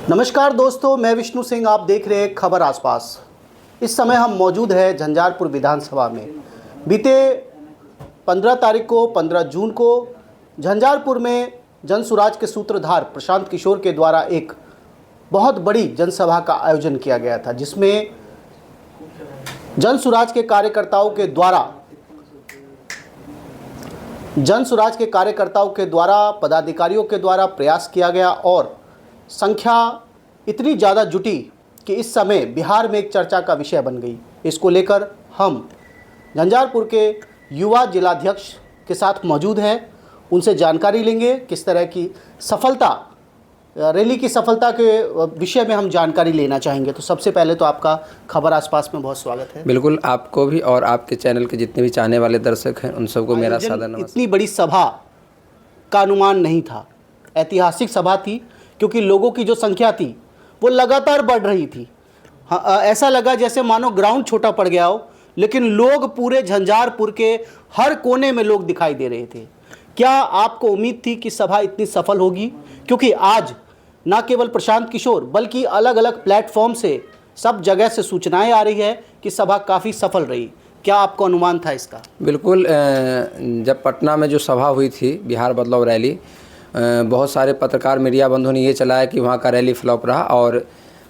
नमस्कार दोस्तों, मैं विष्णु सिंह। आप देख रहे हैं खबर आसपास। इस समय हम मौजूद हैं झंझारपुर विधानसभा में। बीते 15 जून को झंझारपुर में जनसुराज के सूत्रधार प्रशांत किशोर के द्वारा एक बहुत बड़ी जनसभा का आयोजन किया गया था, जिसमें जनसुराज के कार्यकर्ताओं के द्वारा पदाधिकारियों के द्वारा प्रयास किया गया और संख्या इतनी ज़्यादा जुटी कि इस समय बिहार में एक चर्चा का विषय बन गई। इसको लेकर हम झंझारपुर के युवा जिलाध्यक्ष के साथ मौजूद हैं। उनसे जानकारी लेंगे किस तरह की रैली की सफलता के विषय में हम जानकारी लेना चाहेंगे। तो सबसे पहले तो आपका खबर आसपास में बहुत स्वागत है। बिल्कुल, आपको भी और आपके चैनल के जितने भी चाहने वाले दर्शक हैं उन सबको मेरा सादर नमस्कार। इतनी बड़ी सभा का अनुमान नहीं था। ऐतिहासिक सभा थी क्योंकि लोगों की जो संख्या थी वो लगातार बढ़ रही थी। ऐसा लगा जैसे मानो ग्राउंड छोटा पड़ गया हो, लेकिन लोग पूरे झंझारपुर के हर कोने में लोग दिखाई दे रहे थे। क्या आपको उम्मीद थी कि सभा इतनी सफल होगी? क्योंकि आज न केवल प्रशांत किशोर बल्कि अलग अलग प्लेटफॉर्म से सब जगह से सूचनाएं आ रही है कि सभा काफ़ी सफल रही। क्या आपको अनुमान था इसका? बिल्कुल, जब पटना में जो सभा हुई थी बिहार बदलाव रैली, बहुत सारे पत्रकार मीडिया बंधुओं ने ये चलाया कि वहाँ का रैली फ्लॉप रहा। और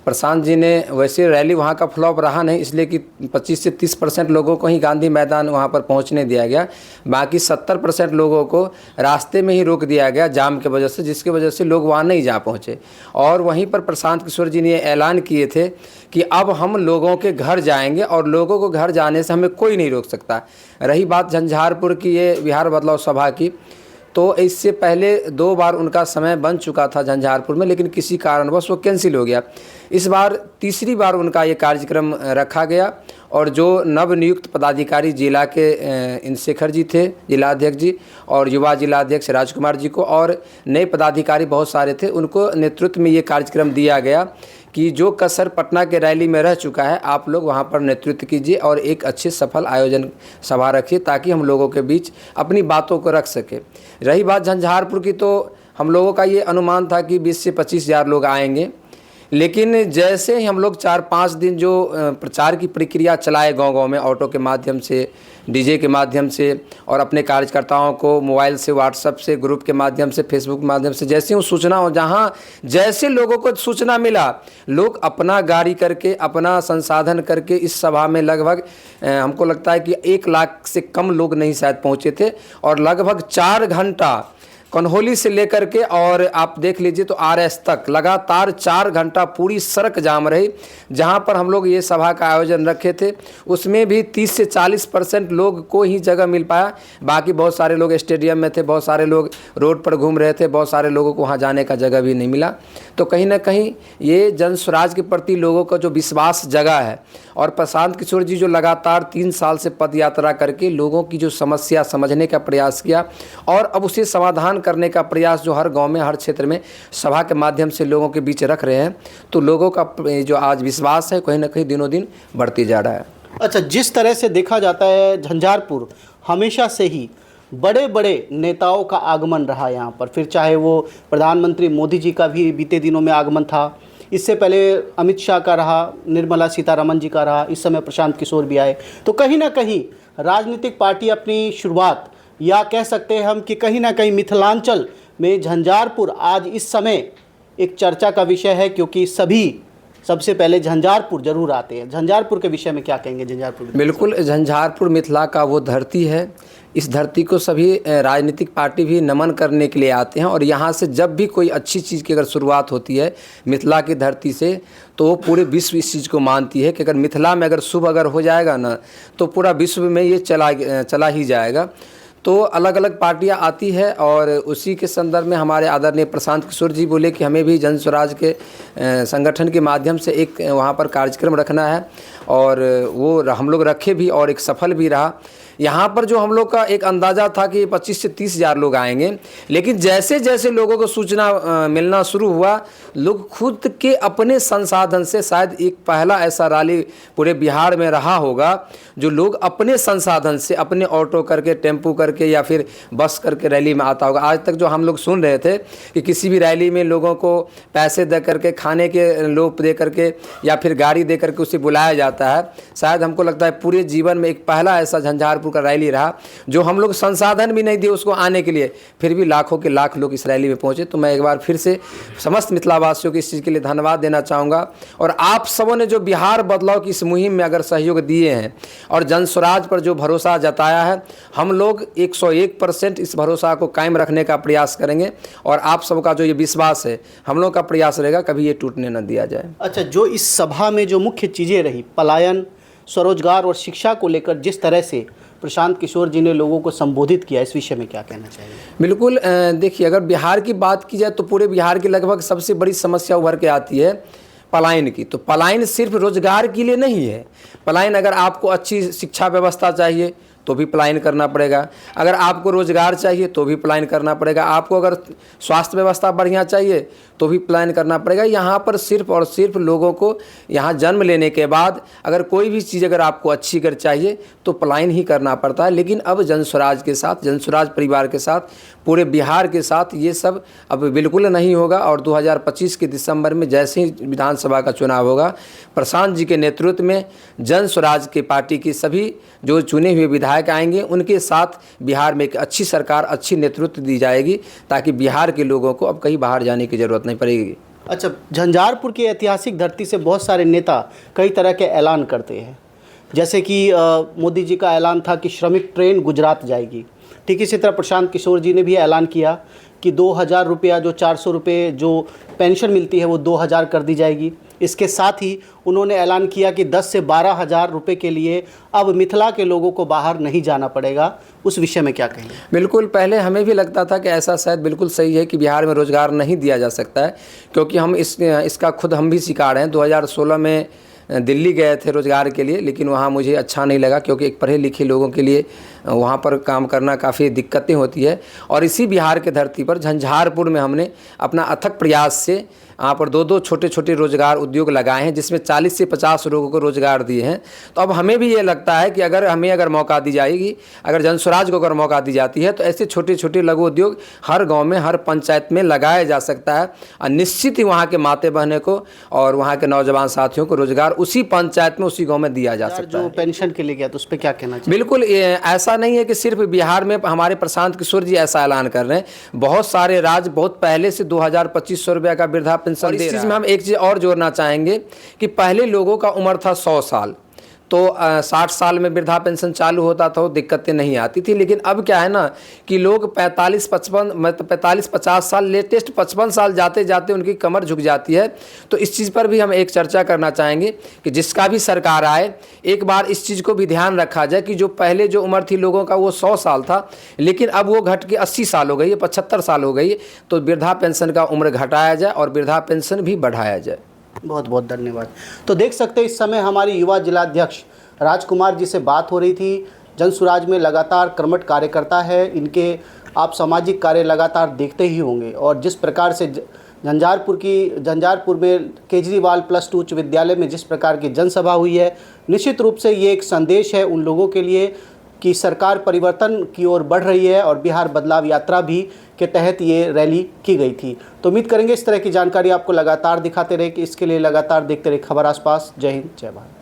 प्रशांत जी ने वैसे रैली वहाँ का फ्लॉप रहा नहीं, इसलिए कि 25 से 30% लोगों को ही गांधी मैदान वहाँ पर पहुँचने दिया गया। बाकी 70% लोगों को रास्ते में ही रोक दिया गया जाम के वजह से, जिसकी वजह से लोग वहाँ नहीं जा पहुँचे। और वहीं पर प्रशांत किशोर जी ने ऐलान किए थे कि अब हम लोगों के घर जाएंगे और लोगों को घर जाने से हमें कोई नहीं रोक सकता। रही बात झंझारपुर की ये बिहार बदलाव सभा की, तो इससे पहले 2 बार उनका समय बन चुका था झंझारपुर में, लेकिन किसी कारणवश वो कैंसिल हो गया। इस बार तीसरी बार उनका ये कार्यक्रम रखा गया और जो नवनियुक्त पदाधिकारी जिला के इंद्रशेखर जी थे, जिलाध्यक्ष जी, और युवा जिलाध्यक्ष राजकुमार जी को, और नए पदाधिकारी बहुत सारे थे, उनको नेतृत्व में ये कार्यक्रम दिया गया कि जो कसर पटना के रैली में रह चुका है, आप लोग वहाँ पर नेतृत्व कीजिए और एक अच्छे सफल आयोजन सभा रखिए ताकि हम लोगों के बीच अपनी बातों को रख सके। रही बात झंझारपुर की, तो हम लोगों का ये अनुमान था कि 20 से 25 हज़ार लोग आएंगे, लेकिन जैसे ही हम लोग 4-5 दिन जो प्रचार की प्रक्रिया चलाए गांव-गांव में, ऑटो के माध्यम से, डीजे के माध्यम से, और अपने कार्यकर्ताओं को मोबाइल से, व्हाट्सएप से, ग्रुप के माध्यम से, फेसबुक के माध्यम से, जैसे वो सूचना हो, जहां जैसे लोगों को सूचना मिला, लोग अपना गाड़ी करके, अपना संसाधन करके इस सभा में लगभग हमको लगता है कि 1 लाख से कम लोग नहीं शायद पहुँचे थे। और लगभग 4 घंटा कन्होली से लेकर के और आप देख लीजिए तो आरएस तक लगातार 4 घंटा पूरी सड़क जाम रही। जहां पर हम लोग ये सभा का आयोजन रखे थे उसमें भी 30 से 40% लोग को ही जगह मिल पाया। बाकी बहुत सारे लोग स्टेडियम में थे, बहुत सारे लोग रोड पर घूम रहे थे, बहुत सारे लोगों को वहां जाने का जगह भी नहीं मिला। तो कहीं ना कहीं ये जनस्वराज के प्रति लोगों का जो विश्वास जगा है, और प्रशांत किशोर जी जो लगातार 3 साल से पद यात्रा करके लोगों की जो समस्या समझने का प्रयास किया और अब उसे समाधान करने का प्रयास जो हर गांव में, हर क्षेत्र में सभा के माध्यम से लोगों के बीच रख रहे हैं, तो लोगों का जो आज विश्वास है कहीं ना कहीं दिनों दिन बढ़ती जा रहा है। अच्छा, जिस तरह से देखा जाता है झंझारपुर हमेशा से ही बड़े बड़े नेताओं का आगमन रहा यहाँ पर, फिर चाहे वो प्रधानमंत्री मोदी जी का भी बीते दिनों में आगमन था, इससे पहले अमित शाह का रहा, निर्मला सीतारमण जी का रहा, इस समय प्रशांत किशोर भी आए। तो कहीं ना कहीं राजनीतिक पार्टी अपनी शुरुआत, या कह सकते हैं हम कि कहीं ना कहीं मिथिलांचल में झंझारपुर आज इस समय एक चर्चा का विषय है, क्योंकि सभी सबसे पहले झंझारपुर जरूर आते हैं। झंझारपुर के विषय में क्या कहेंगे? झंझारपुर, बिल्कुल, झंझारपुर मिथिला का वो धरती है। इस धरती को सभी राजनीतिक पार्टी भी नमन करने के लिए आते हैं, और यहाँ से जब भी कोई अच्छी चीज़ की अगर शुरुआत होती है मिथिला की धरती से, तो वो पूरे विश्व इस चीज़ को मानती है कि अगर मिथिला में अगर शुभ अगर हो जाएगा ना, तो पूरा विश्व में ये चला ही जाएगा। तो अलग अलग पार्टियां आती है, और उसी के संदर्भ में हमारे आदरणीय प्रशांत किशोर जी बोले कि हमें भी जनस्वराज के संगठन के माध्यम से एक वहाँ पर कार्यक्रम रखना है, और वो हम लोग रखे भी और एक सफल भी रहा। यहाँ पर जो हम लोग का एक अंदाज़ा था कि 25 से 30 हज़ार लोग आएंगे, लेकिन जैसे जैसे लोगों को सूचना मिलना शुरू हुआ, लोग खुद के अपने संसाधन से, शायद एक पहला ऐसा रैली पूरे बिहार में रहा होगा जो लोग अपने संसाधन से, अपने ऑटो करके, टेम्पू करके या फिर बस करके रैली में आता होगा। आज तक जो हम लोग सुन रहे थे कि किसी भी रैली में लोगों को पैसे दे करके, खाने के लोभ दे करके या फिर गाड़ी दे करके उसे बुलाया जाता है, शायद हमको लगता है पूरे जीवन में एक पहला ऐसा झंझारपुर का रैली रहा जो हम लोग संसाधन भी नहीं दिए उसको आने के लिए, फिर भी लाखों के लाख लोग इस रैली में पहुंचे। तो मैं एक बार फिर से समस्त मिथिलावासियों को इस चीज़ के लिए धन्यवाद देना चाहूँगा। और आप सबों ने जो बिहार बदलाव की इस मुहिम में अगर सहयोग दिए हैं और जन स्वराज पर जो भरोसा जताया है, हम लोग 101% इस भरोसा को कायम रखने का प्रयास करेंगे। और आप सबका जो ये विश्वास है, हम लोग का प्रयास रहेगा कभी ये टूटने न दिया जाए। अच्छा, जो इस सभा में जो मुख्य चीज़ें रही, पलायन, स्वरोजगार और शिक्षा को लेकर जिस तरह से प्रशांत किशोर जी ने लोगों को संबोधित किया, इस विषय में क्या कहना चाहिए? बिल्कुल, देखिए, अगर बिहार की बात की जाए तो पूरे बिहार की लगभग सबसे बड़ी समस्या उभर के आती है पलायन की। तो पलायन सिर्फ रोजगार के लिए नहीं है। पलायन, अगर आपको अच्छी शिक्षा व्यवस्था चाहिए तो भी पलायन करना पड़ेगा, अगर आपको रोजगार चाहिए तो भी पलायन करना पड़ेगा, आपको अगर स्वास्थ्य व्यवस्था बढ़िया चाहिए तो भी पलायन करना पड़ेगा। यहाँ पर सिर्फ और सिर्फ लोगों को यहाँ जन्म लेने के बाद अगर कोई भी चीज़ अगर आपको अच्छी अगर चाहिए तो पलायन ही करना पड़ता है। लेकिन अब जन स्वराज के साथ, जन स्वराज परिवार के साथ, पूरे बिहार के साथ ये सब अब बिल्कुल नहीं होगा। और 2025 के दिसंबर में जैसे ही विधानसभा का चुनाव होगा, प्रशांत जी के नेतृत्व में जन स्वराज की पार्टी की सभी जो चुने हुए विधायक आएंगे, उनके साथ बिहार में एक अच्छी सरकार, अच्छी नेतृत्व दी जाएगी, ताकि बिहार के लोगों को अब कहीं बाहर जाने की ज़रूरत नहीं पड़ेगी। अच्छा, झंझारपुर की ऐतिहासिक धरती से बहुत सारे नेता कई तरह के ऐलान करते हैं, जैसे कि मोदी जी का ऐलान था कि श्रमिक ट्रेन गुजरात जाएगी। ठीक इसी तरह प्रशांत किशोर जी ने भी ऐलान किया कि 2000 रुपया, जो 400 रुपये जो पेंशन मिलती है वो 2000 कर दी जाएगी। इसके साथ ही उन्होंने ऐलान किया कि 10 से 12 हज़ार रुपये के लिए अब मिथिला के लोगों को बाहर नहीं जाना पड़ेगा। उस विषय में क्या कहेंगे? बिल्कुल, पहले हमें भी लगता था कि ऐसा शायद बिल्कुल सही है कि बिहार में रोज़गार नहीं दिया जा सकता है, क्योंकि हम इसका खुद हम भी शिकार हैं। 2016 में दिल्ली गए थे रोज़गार के लिए, लेकिन वहाँ मुझे अच्छा नहीं लगा, क्योंकि एक पढ़े लिखे लोगों के लिए वहाँ पर काम करना काफ़ी दिक्कतें होती है। और इसी बिहार के धरती पर झंझारपुर में हमने अपना अथक प्रयास से वहाँ पर 2-2 छोटे छोटे रोज़गार उद्योग लगाए हैं, जिसमें 40 से 50 लोगों को रोज़गार दिए हैं। तो अब हमें भी ये लगता है कि अगर मौका दी जाएगी, अगर जन स्वराज को अगर मौका दी जाती है, तो ऐसे छोटे छोटे लघु उद्योग हर गांव में, हर पंचायत में लगाया जा सकता है। और निश्चित ही वहाँ के माते बहने को और वहाँ के नौजवान साथियों को रोज़गार उसी पंचायत में, उसी गाँव में दिया जा सकता है। जो पेंशन के लिए गया, तो उस पर क्या कहना चाहिए? बिल्कुल, ऐसा नहीं है कि सिर्फ बिहार में हमारे प्रशांत किशोर जी ऐसा ऐलान कर रहे हैं। बहुत सारे राज्य बहुत पहले से 2000-2500 रुपये का वृद्धा पेंशन दे रहा है। इस चीज़ में हम एक चीज़ और जोड़ना चाहेंगे कि पहले लोगों का उम्र था 100 साल, तो 60 साल में वृद्धा पेंशन चालू होता था, वो दिक्कतें नहीं आती थी। लेकिन अब क्या है ना कि लोग 45-50 साल, लेटेस्ट 55 साल जाते जाते उनकी कमर झुक जाती है। तो इस चीज़ पर भी हम एक चर्चा करना चाहेंगे कि जिसका भी सरकार आए, एक बार इस चीज़ को भी ध्यान रखा जाए कि जो पहले जो उम्र थी लोगों का वो 100 साल था, लेकिन अब वो घट के 80 साल हो गई है, 75 साल हो गई है। तो वृद्धा पेंशन का उम्र घटाया जाए और वृद्धा पेंशन भी बढ़ाया जाए। बहुत बहुत धन्यवाद। तो देख सकते हैं इस समय हमारे युवा जिलाध्यक्ष राजकुमार जी से बात हो रही थी। जन स्वराज में लगातार कर्मठ कार्यकर्ता है, इनके आप सामाजिक कार्य लगातार देखते ही होंगे। और जिस प्रकार से झंझारपुर में केजरीवाल +2 उच्च विद्यालय में जिस प्रकार की जनसभा हुई है, निश्चित रूप से ये एक संदेश है उन लोगों के लिए कि सरकार परिवर्तन की ओर बढ़ रही है। और बिहार बदलाव यात्रा भी के तहत ये रैली की गई थी। तो उम्मीद करेंगे इस तरह की जानकारी आपको लगातार दिखाते रहे, कि इसके लिए लगातार देखते रहे खबर आसपास। जय हिंद, जय भारत।